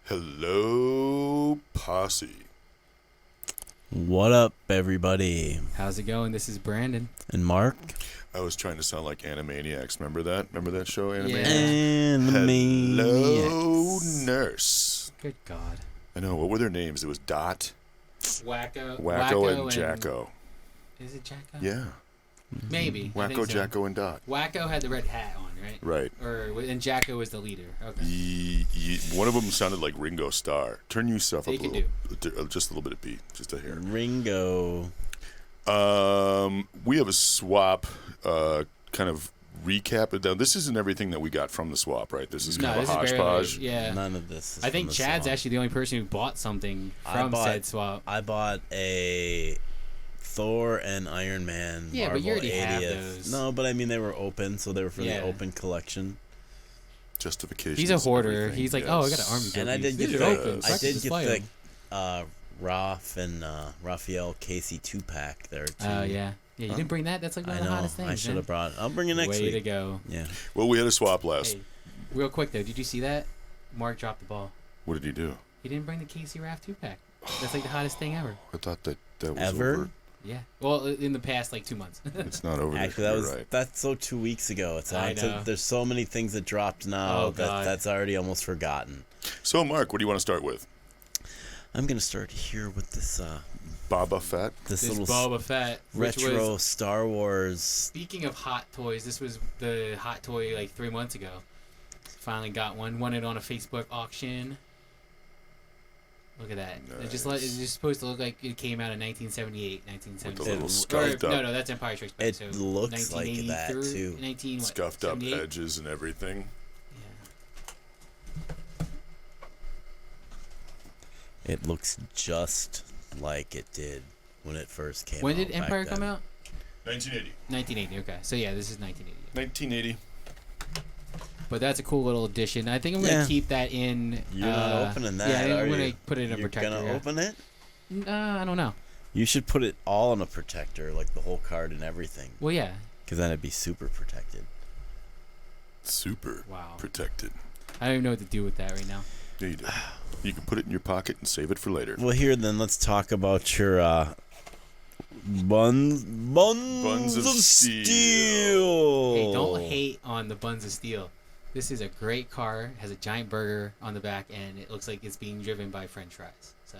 Hello, Posse. What up, everybody? How's it going? This is Brandon. And Mark? I was trying to sound like Animaniacs. Remember that? Remember that show, Animaniacs? Animaniacs. Hello, nurse. Good God. I know. What were their names? It was Dot, Wacko and Jacko. Is it Jacko? Yeah. Maybe. I think Wacko, so. Jacko, and Dot. Wacko had the red hat on, right? Right. And Jacko was the leader. Okay. One of them sounded like Ringo Starr. Turn yourself up They a could little, just a little bit of beat, just a hair. Ringo. We have a swap, kind of recap. Now, this isn't everything that we got from the swap, right? This is kind of a hodgepodge. Yeah. None of this is I think from the Chad's swap. actually the only person who bought something from said swap. I bought a Thor and Iron Man Yeah, Marvel but you already 80th. have those. No, but I mean, they were open, so they were for Yeah. the open collection. Justification. He's a hoarder. He's like, oh, I got an army. And I did get These the, are open, so I can did display get them. the Raph and Raphael Casey 2-pack there, too. Oh, yeah. Yeah, you didn't bring that? That's like one I of the know. hottest things, I should have brought it. I'll bring it next Way week. to go. Yeah. Well, we had a swap last. Hey, real quick, though, did you see that? Mark dropped the ball. What did he do? He didn't bring the Casey Raph 2-pack. That's like the hottest thing ever. I thought that was Ever? over. Yeah. Well, in the past, like 2 months. It's not over. Actually, You're that's so 2 weeks ago. It's I on to, know. there's so many things that dropped now Oh, God. that's already almost forgotten. So, Mark, what do you want to start with? I'm gonna start here with this Boba Fett. This little Boba Fett, which retro was, Star Wars. speaking of hot toys, this was the hot toy like 3 months ago. Finally got one. Won it on a Facebook auction. Look at that. Nice. It's just supposed to look like it came out in 1978, With the 1977. little It- scuffed up, No, that's Empire Strikes Back. It so looks like that, 1983 too. 19, what, scuffed up 78? edges and everything. Yeah. It looks just like it did when it first came out. When did back Empire come then. out? 1980. 1980. Okay, so yeah, this is 1980. 1980. But that's a cool little addition. I think I'm gonna Yeah. keep that in. You're not opening that, Yeah, I'm are gonna you? put it in a You're protector. gonna yeah. open it? I don't know. You should put it all in a protector, like the whole card and everything, Well, yeah. because then it'd be super protected. Super Wow. protected. I don't even know what to do with that right now. Yeah, you do. You can put it in your pocket and save it for later. Well, here then, let's talk about your buns of of steel. steel. Hey, don't hate on the Buns of Steel. This is a great car. Has a giant burger on the back, and it looks like it's being driven by French fries. So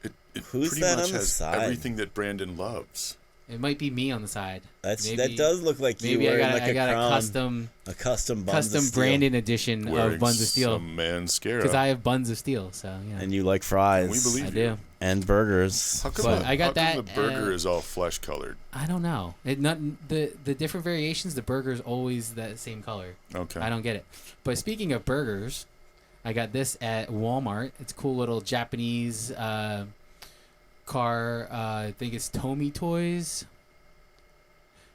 It Who's pretty that much on the has side? everything that Brandon loves. it might be me on the side. That Maybe- does look like you Maybe I wearing got like I got crown, a custom buns of custom steel. Brandon edition Wearing of Buns of Steel some mascara. because I have Buns of Steel. So yeah, And you like fries. We believe I you. do. and burgers. How come, But the, I got how come that, the burger is all flesh colored? I don't know. The different variations. The burger is always that same color. Okay. I don't get it. But speaking of burgers, I got this at Walmart. It's a cool little Japanese car. I think it's Tomy Toys.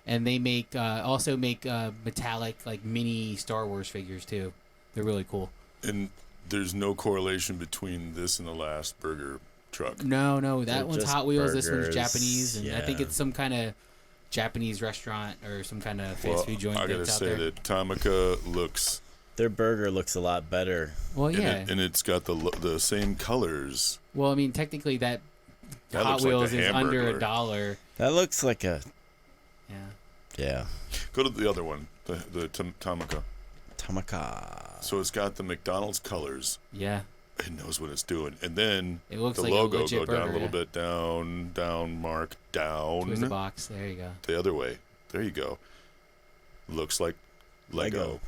And they make also make metallic like mini Star Wars figures too. They're really cool. And there's no correlation between this and the last burger truck. No, They're that one's just Hot Wheels. This one's burgers, Japanese, and I think yeah. it's some kind of Japanese restaurant or some kind of fast Well, food joint I gotta that's out say there. that Tamika looks, Their burger looks a lot better. Well, yeah. and it's got the same colors. Well, I mean, technically that That Hot looks like Wheels the is under Hamburglar. $1. That looks like a Yeah. yeah. Go to the other one, the Tamika. Tamaka. So it's got the McDonald's colors. Yeah. It knows what it's doing. And then It looks the like a logo legit go down burger, a little yeah. bit, down, Mark, Towards the down. box. There you go. The other way. There you go. Looks like Lego.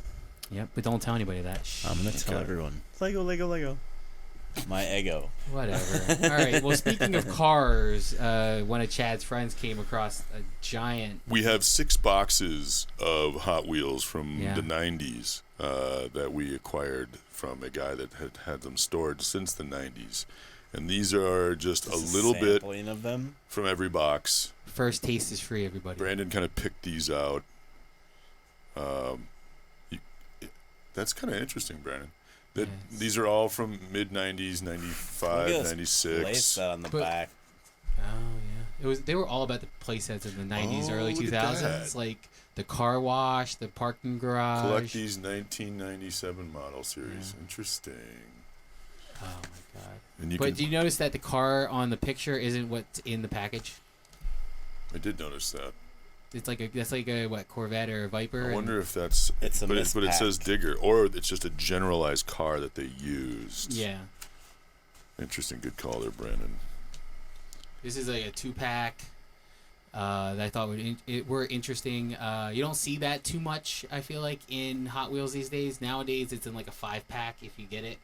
Yep, but don't tell anybody that. Shh. I'm gonna tell Okay. everyone. Lego. My ego. Whatever. All right. Well, speaking of cars, one of Chad's friends came across a giant. We have 6 boxes of Hot Wheels from Yeah. the 90s that we acquired from a guy that had had them stored since the 90s. And these are just a little bit sampling of them. from every box. First taste is free, everybody. Brandon kind of picked these out. That's kind of interesting, Brandon. That Yeah. These are all from mid-90s, 95, Look at this 96. Place that on the But- back. Oh yeah. They were all about the playsets of the 90s, Oh, early look at 2000s, that. like the car wash, the parking garage. Collect these 1997 model series. Yeah. Interesting. Oh my god! And you But can, do you notice that the car on the picture isn't what's in the package? I did notice that. It's like a what, Corvette or a Viper? I wonder if that's. It's a but it says mispack. Digger, or it's just a generalized car that they used. Yeah. Interesting. Good call there, Brandon. This is like a 2-pack that I thought were interesting. You don't see that too much, I feel like, in Hot Wheels these days. Nowadays, it's in like a 5-pack if you get it.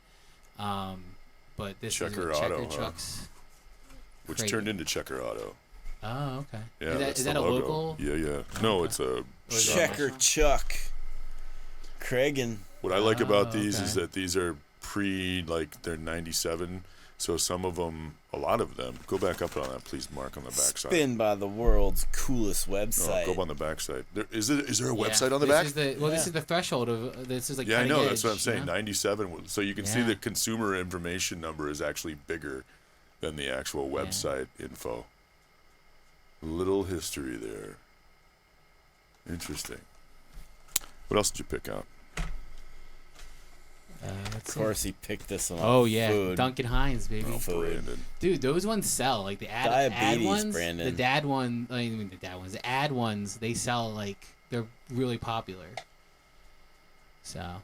But this Checker is what Auto, Checker huh? Trucks. Which Crazy. Turned into Checker Auto. Oh, okay. Yeah, is that's that the a logo. local? Yeah. No, okay. it's a. is it Checker national? Chuck. Craigin. What I like about these okay. is that these are they're 97. So some of them, a lot of them, go back up on that, please, Mark, on the backside. Spin by the world's coolest No, website. go up on the backside. Is there a Yeah. website on the This back? Is this is the threshold of this is like. Yeah, I know. cutting That's what I'm edge, saying. you know? 97. So you can see Yeah. the consumer information number is actually bigger than the actual website info. Little history there. Interesting. What else did you pick out? Let's Of see. course, he picked this one. Oh off yeah, food. Duncan Hines, baby. Oh, Food. Brandon. Dude, those ones sell. Like the ad Diabetes, ones, Brandon. the ad one. I mean, the dad ones. The ad ones, they sell like they're really popular. So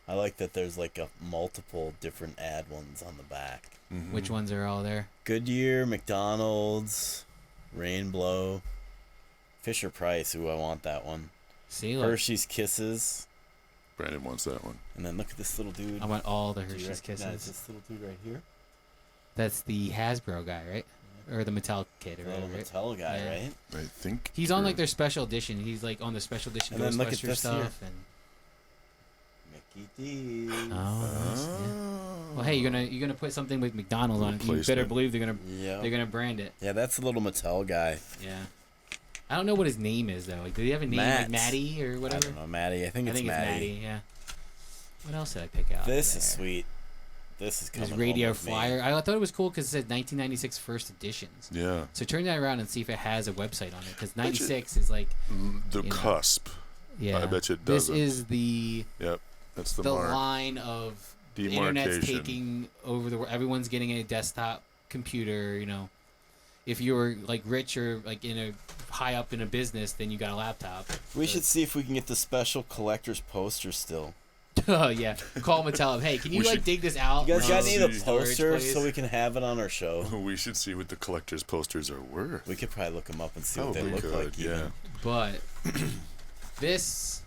I like that there's like a multiple different ad ones on the back. Mhm. which ones are all there? Goodyear, McDonald's, Rainbow, Fisher Price. Ooh, I want that one. See, look, Hershey's Kisses. Brandon wants that one. And then look at this little dude. I want all the Do you Hershey's recognize Kisses. this little dude right here? That's the Hasbro guy, right? Or the Mattel kid, or The little whatever, right? Mattel guy, Yeah. right? I think He's on you're- like their special edition. He's like on the special edition And then look at Ghostbuster this here. stuff. And Mickey D's. oh, nice, yeah. Oh. Well, hey, you're gonna put something with McDonald's on it. You better Placement. believe they're Yeah. gonna brand it. Yeah, that's the little Mattel guy. Yeah. I don't know what his name is though. Like, do he have a name Matt. like Matty or I whatever? don't know, Maddie. I think I it's think Maddie. it's Matty. Yeah. What else did I pick out? This there? is sweet. This is coming His home radio with me. flyer. I thought it was cool because it said 1996 first editions. Yeah. So turn that around and see if it has a website on it because Bet you- 96 is like The You know. cusp. yeah. I bet you it This doesn't. is the Yep. That's the, the mark. line of the internet's Demarcation. taking over the world. Everyone's getting a desktop computer. You know, if you're like rich or like in a high up in a business, then you got a laptop. We should see if we can get the special collector's poster still. Oh yeah, call them and tell them, hey, can you We like should- dig this out? You guys We got should any of the see- posters Storage, so please? we can have it on our show? We should see what the collector's posters are worth. We could probably look them up and see what Probably they look could, like. yeah. Even. But this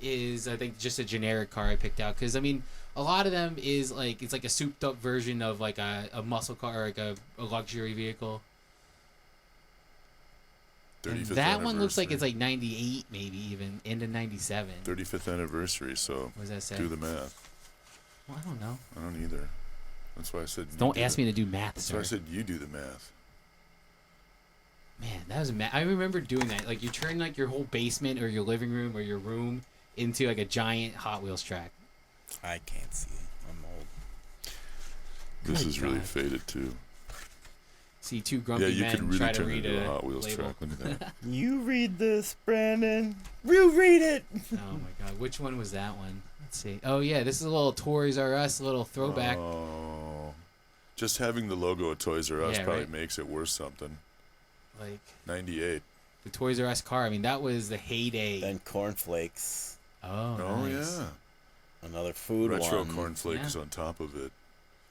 is, I think, just a generic car I picked out because I mean, a lot of them is like it's like a souped up version of like a muscle car or like a luxury vehicle. And 35th that one looks like it's anniversary. like 98, maybe even into 97. 35th anniversary. So What does that say? do the math. Well, I don't know. I don't either. That's why I said. you Don't do ask the- me to do math, That's sir. why I said you do the math. Man, that was I remember doing that. Like you turn like your whole basement or your living room or your room into like a giant Hot Wheels track. I can't see it. I'm old. This Good is really God. faded too. See two Yeah, grumpy you men could really try to turn read into a a Hot Wheels label. track. Look at that. You read this, Brandon. You read it. Oh my god, which one was that one? Let's see. Oh yeah, this is a little Toys R Us, a little throwback. Oh, just having the logo of Toys R Us Yeah, probably right. makes it worth something. Like 98. the Toys R Us car. I mean, that was the heyday. Then cornflakes. Oh, Oh nice. yeah. Another food Retro one. cornflakes Yeah. on top of it.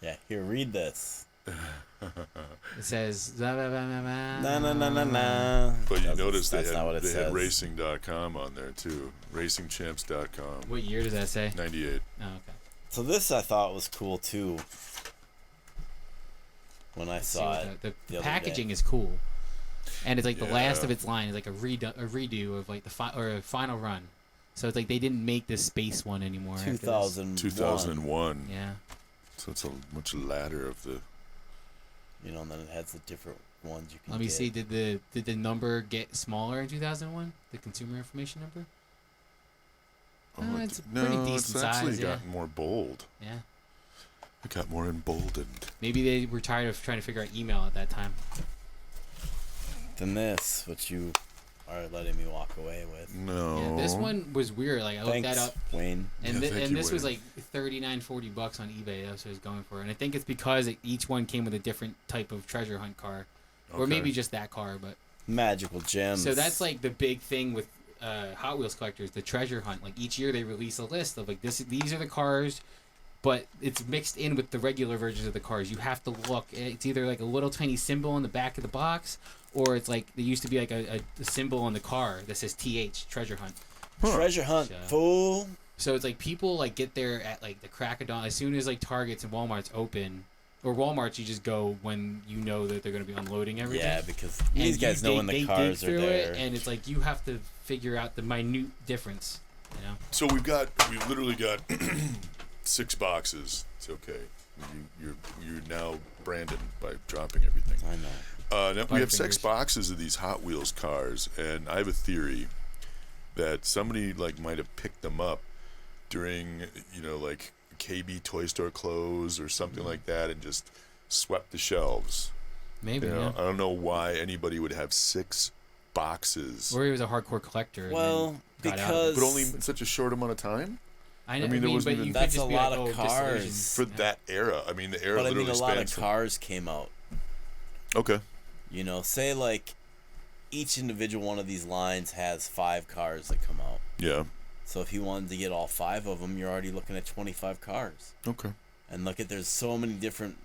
Yeah, here, read this. It says. Na Na na na na na. But you Doesn't- notice they that's not what had it they says. had racing.com on there too. Racingchamps.com. What year does that say? 98. Oh, okay. So this I thought was cool too. When I Let's see saw what it, the the other packaging day. is cool, and it's like the last Yeah. of its line. It's like a redo of like a final run. So it's like they didn't make the space one anymore. after this. 2001. 2001. Yeah. So it's a much latter of the. You know, and then it has the different ones you can Let me get. see. Did the number get smaller in 2001? The consumer information number? It's a pretty no, decent it's actually size, yeah. gotten more bold. Yeah. It got more emboldened. Maybe they were tired of trying to figure out email at that time. Then this, which you are letting me walk away with. No. Yeah, this one was weird. Like I looked Thanks, that up, Wayne. and Yeah, thank you, this was Wayne. like $39-$40 on eBay. That's what I was going for, and I think it's because each one came with a different type of treasure hunt car, or Okay. maybe just that car. But Magical gems. so that's like the big thing with Hot Wheels collectors, the treasure hunt. Like each year they release a list of like these are the cars, but it's mixed in with the regular versions of the cars. You have to look. It's either like a little tiny symbol on the back of the box, or it's like there used to be like a symbol on the car that says TH treasure hunt. treasure hunt, So- fool. So it's like people like get there at like the crack of dawn as soon as like Targets and Walmart's open, or Walmart's you just go when you know that they're going to be unloading everything. Yeah, because And these guys know when they the dig cars are through there. it, and it's like you have to figure out the minute difference. You know. So we've literally got 6 boxes. It's okay. You're now branded by dropping everything. I know. Now we have 6 Butterfingers. boxes of these Hot Wheels cars, and I have a theory that somebody like might have picked them up during like KB Toy Store close or something like that, and just swept the shelves. Maybe. I Yeah. don't know why anybody would have 6 boxes, Or he was a hardcore collector. and Well, then got out of because it. but only in such a short amount of time I know. I mean, there wasn't but even- you could that's just a be lot like, of oh, cars. Disillusion. for that era. I mean, the era but I literally mean, a lot of spans from. cars came out. Okay. Say like each individual one of these lines has 5 cars that come out. Yeah. So if you wanted to get all 5 of them, you're already looking at 25 cars. Okay. And look at there's so many different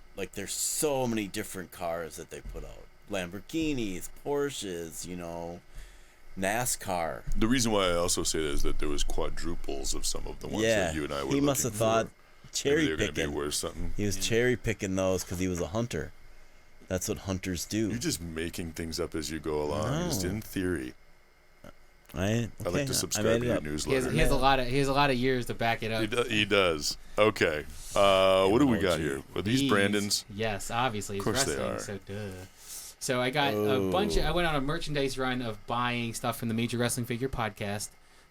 cars that they put out. Lamborghinis, Porsches, NASCAR. The reason why I also say that is that there was quadruples of some of the ones Yeah, that you and I were he must have looking thought for. Maybe cherry they're going to be picking. worth something. He was cherry picking those because he was a hunter. That's what hunters do. You're just making things up as you go along, just No. in theory. I like to subscribe to your He newsletter. has a lot of years to back it up. He does. Okay. What do we got Emoji. here? Are these Brandon's? Yes, obviously. It's Of course they wrestling, are. so duh. So I got a bunch of. I went on a merchandise run of buying stuff from the Major Wrestling Figure Podcast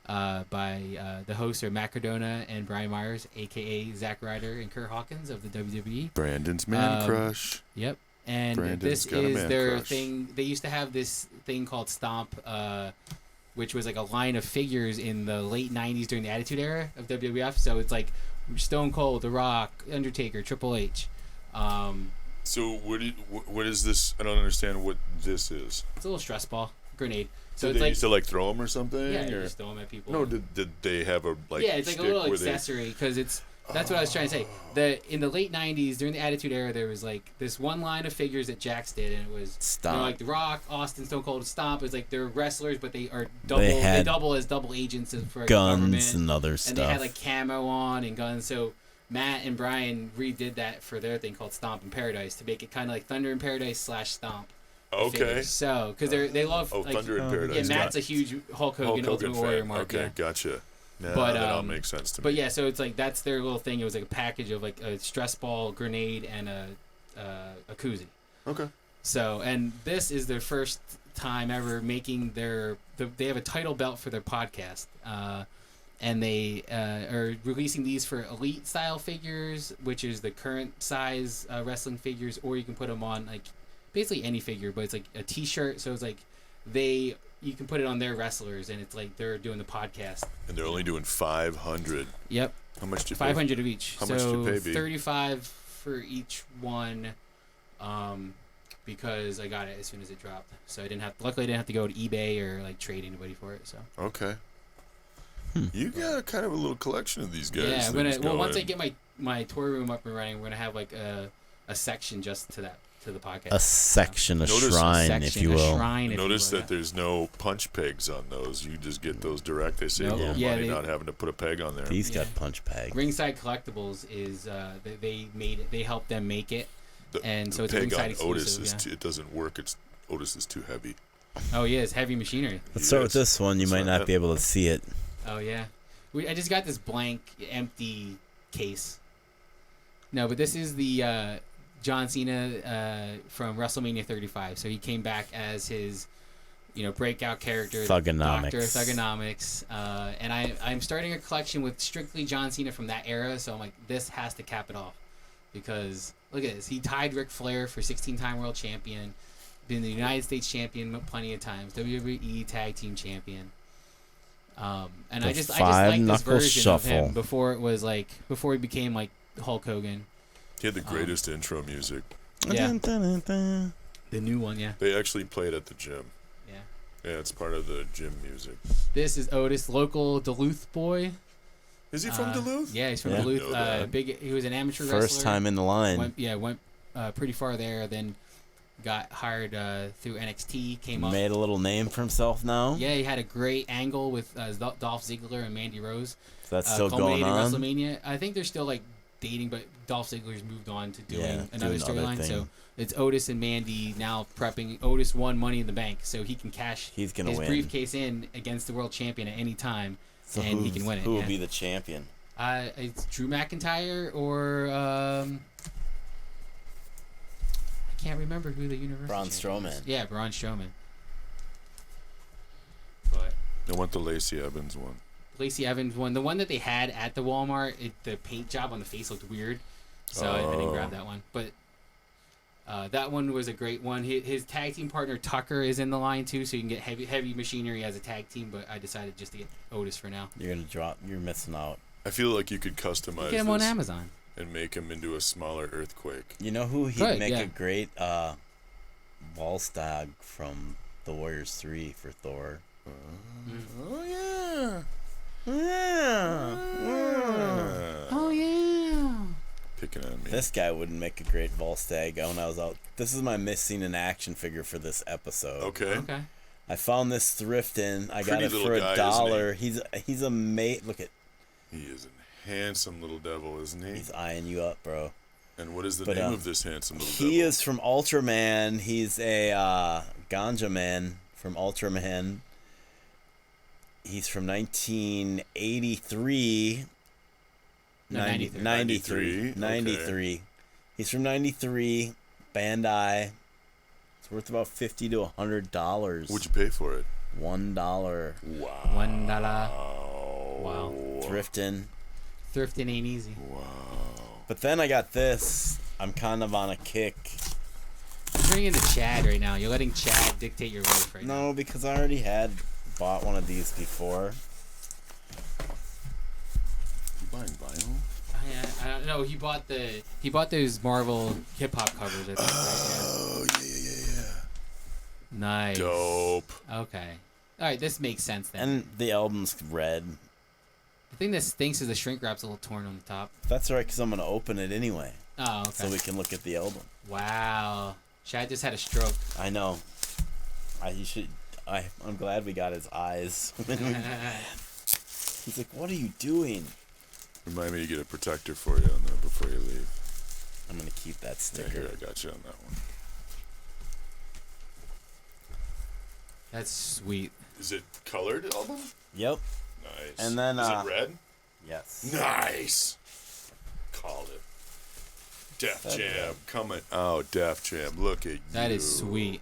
by the hosts are Matt Cardona and Brian Myers, aka Zack Ryder and Kurt Hawkins of the WWE. Brandon's Man Um, Crush. Yep. And Brandon's this got a is man their crush. thing. They used to have this thing called Stomp, which was like a line of figures in the late 90s during the Attitude Era of WWF. So it's like Stone Cold, The Rock, Undertaker, Triple H. So what is this? I don't understand what this is. It's a little stress ball grenade. So Did it's they like used to like throw them or something? yeah, you or? just throw them at people. No, did they have a like? yeah, it's like a stick little where they- accessory because it's that's what I was trying to say. In the late '90s during the Attitude Era, there was like this one line of figures that Jax did, and it was Stomp. like The Rock, Austin, Stone Cold, Stomp. It's like they're wrestlers, but they are double. They They, had double as double agents for guns government, and other and stuff. they had like camo on and guns. So Matt and Brian redid that for their thing called Stomp in Paradise to make it kind of like Thunder in Paradise / Stomp. Okay. figures. So because they love Oh, like, Thunder in Oh, Paradise. yeah, Matt's Got a huge Hulk Hogan, Hulk Hogan Ultimate Warrior fan. mark. Okay, yeah. gotcha. Now But, that all um, makes sense to me. But yeah, so it's like that's their little thing. It was like a package of like a stress ball, grenade, and a koozie. Okay. So and this is their first time ever making they have a title belt for their podcast, and they are releasing these for elite style figures, which is the current size wrestling figures, or you can put them on like basically any figure, but it's like a T-shirt. So it's like you can put it on their wrestlers, and it's like they're doing the podcast. And they're only doing 500. Yep. How much do you 500 of each. How so much do you pay, B? 35 for each one, because I got it as soon as it dropped. So luckily I didn't have to go to eBay or like trade anybody for it. So Okay. You got a kind of a little collection of these guys. yeah, I'm that gonna. just Well, go once I in. get my toy room up and running, we're gonna have like a section just to the podcast. a section, a Notice- shrine, section, if you a will. shrine, if you Notice will, that there's no punch pegs on those. You just get those direct. They save Nope. a little Yeah, money they- not having to put a peg on there. He's Yeah. got punch peg. Ringside Collectibles is they made it. They helped them make it, The- and the so it's a peg Ringside on Otis exclusive. is Yeah. it doesn't work. Otis is too heavy. Oh yeah, it's heavy machinery. Let's start with Yes. this one. You That's might right. not be able to see it. Oh yeah, I just got this blank, empty case. No, but this is the John Cena from WrestleMania 35. So he came back as his, breakout character, Thugonomics. Dr. Thugonomics. And I'm starting a collection with strictly John Cena from that era. So I'm like, this has to cap it off, because look at this. He tied Ric Flair for 16-time world champion. Been the United States champion plenty of times. WWE Tag Team Champion. And The I just like this five-knuckle version of shuffle. him before he became like Hulk Hogan. He had the greatest intro music. Yeah. Dun, dun, dun, dun. The new one, yeah. They actually play it at the gym. Yeah. Yeah, it's part of the gym music. This is Otis, local Duluth boy. Is he from Duluth? Yeah, he's from Yeah. Duluth. Know that. He was an amateur wrestler. First time in the line. Went pretty far there. Then got hired through NXT. Came up. Made a little name for himself now. Yeah, he had a great angle with Dolph Ziggler and Mandy Rose. So that's still going culminating on. WrestleMania. I think they're still like dating, but Dolph Ziggler's moved on to doing another doing other storyline. thing. So it's Otis and Mandy now prepping. Otis won Money in the Bank, so he can cash He's gonna his win. briefcase in against the world champion at any time, So and he can win it. Who will yeah. be the champion? It's Drew McIntyre or I can't remember who the Universal Braun champion is. Strowman. Yeah, Braun Strowman. But I want the Lacey Evans one. Lacey Evans one, the one that they had at the Walmart, the paint job on the face looked weird, so I didn't grab that one. But that one was a great one. His tag team partner Tucker is in the line too, so you can get heavy machinery as a tag team. But I decided just to get Otis for now. You're missing out. I feel like you could customize Get him on this Amazon. and make him into a smaller earthquake. You know who he'd Right, make yeah. a great Volstagg from the Warriors 3 for Thor? Oh yeah. Yeah. Oh yeah. Picking on me. This guy wouldn't make a great Volstagg when I was out. This is my missing in action figure for this episode. Okay. Okay. I found this thrifting. I got Pretty it little for guy, $1. He's a mate. Look at, He is a handsome little devil, isn't he? he's eyeing you up, bro. And what is the But, name of this handsome little He devil? is from Ultraman. He's a ganja man from Ultraman. He's from 1983. No, 93. 93. 93, okay. He's from 93. Bandai. It's worth about $50 to $100. What'd you pay for it? $1. Wow. $1. Wow. Thrifting. Thrifting ain't easy. Wow. But then I got this. I'm kind of on a kick. You're turning into Chad right now. You're letting Chad dictate your life right now. No, because I already had bought one of these before. You buying vinyl? I don't know. He bought those Marvel hip hop covers. I think. Oh yeah. Nice. Dope. Okay. All right. This makes sense then. And the album's red. The thing that stinks is the shrink wrap's a little torn on the top. That's alright, because I'm going to open it anyway. Oh, okay. So we can look at the album. Wow. Chad just had a stroke. I know. I'm glad we got his eyes. He's like, what are you doing? Remind me to get a protector for you on that before you leave. I'm going to keep that Yeah, sticker. here, I got you on that one. That's sweet. Is it colored album? Yep. Nice. And then, is it red? Yes. Nice. Called it. Def That Jam red. coming out. Def Jam. Look at you. That is sweet.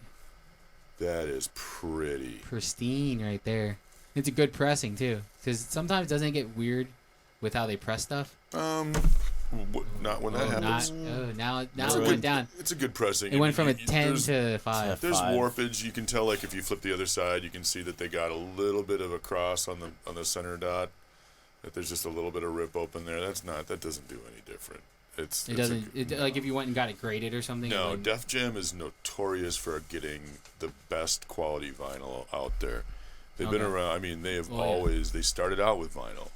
That is pretty. Pristine right there. It's a good pressing too, because sometimes doesn't it get weird with how they press stuff. Not when that happens. Now It's it a went good- down. It's a good pressing. It went from a 10 there's- to 5. There's 5. warpage. You can tell, like, if you flip the other side, you can see that they got a little bit of a cross on the center dot. That there's just a little bit of rip open there. That doesn't do any different. It doesn't like if you went and got it graded or something. No, Def Jam is notorious for getting the best quality vinyl out there. They've been Okay. around. I mean, they have Oh, yeah. always. They started out with vinyl,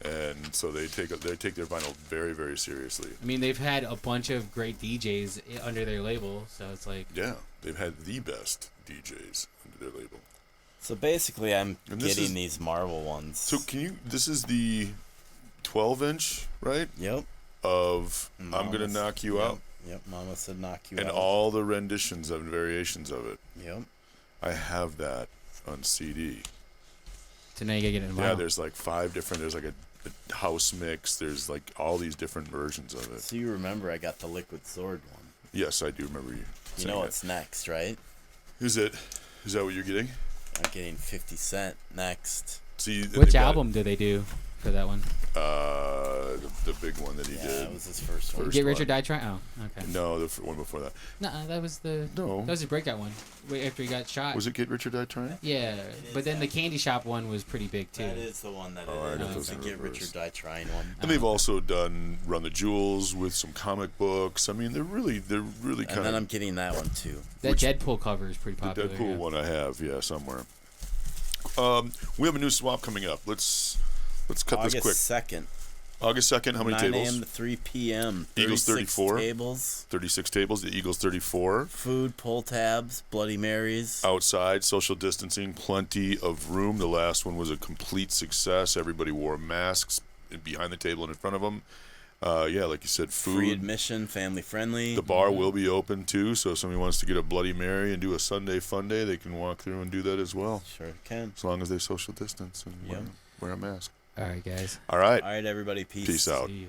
and so they take their vinyl very, very seriously. I mean, they've had a bunch of great DJs under their label, so it's like Yeah, they've had the best DJs under their label. So basically, I'm And this getting is- these Marvel ones. So this is the 12-inch, right? Yep. Of I'm Gonna Mama's- Knock You yep, Out. Yep, Mama said knock you And out. all the renditions and variations of it. Yep. I have that on CD. so now you gotta get it in Yeah, vinyl. there's like 5 different. There's like a house mix. There's like all these different versions of it. So you remember I got the Liquid Sword one. Yes, I do remember you. You saying know that. what's next, right? Is that what you're getting? I'm getting 50 Cent next. See, Which album do they do? for that one? The big one that he Yeah, did. that was his first one. First Get Rich or one. Die Trying? Oh, okay. No, the one before that. No, that was the No. that was his breakout one. Wait, after he got shot. Was it Get Rich or Die Trying? Yeah, is but then the that. candy shop one was pretty big too. That is the one that Oh, I it got is. those The in Get Rich or reverse. Die Trying one. And they've also done Run the Jewels with some comic books. I mean, they're really And kind then I'm of getting that one too. That which- Deadpool cover is pretty the popular. Deadpool yeah. one I have, yeah, somewhere. We have a new swap coming up. Let's cut this quick. August 2nd. August 2nd, how many 9 tables? a.m. to 3 p.m. Eagles 36 34. tables. 36 tables. The Eagles 34. Food, pull tabs, Bloody Marys. Outside, social distancing, plenty of room. The last one was a complete success. Everybody wore masks behind the table and in front of them. Yeah, like you said, food. Free admission, family friendly. The bar will be open too, so if somebody wants to get a Bloody Mary and do a Sunday fun day, they can walk through and do that as well, Sure can. as long as they social distance and Yep. wear a mask. All right, guys. All right. All right, everybody. Peace. Peace out. See ya.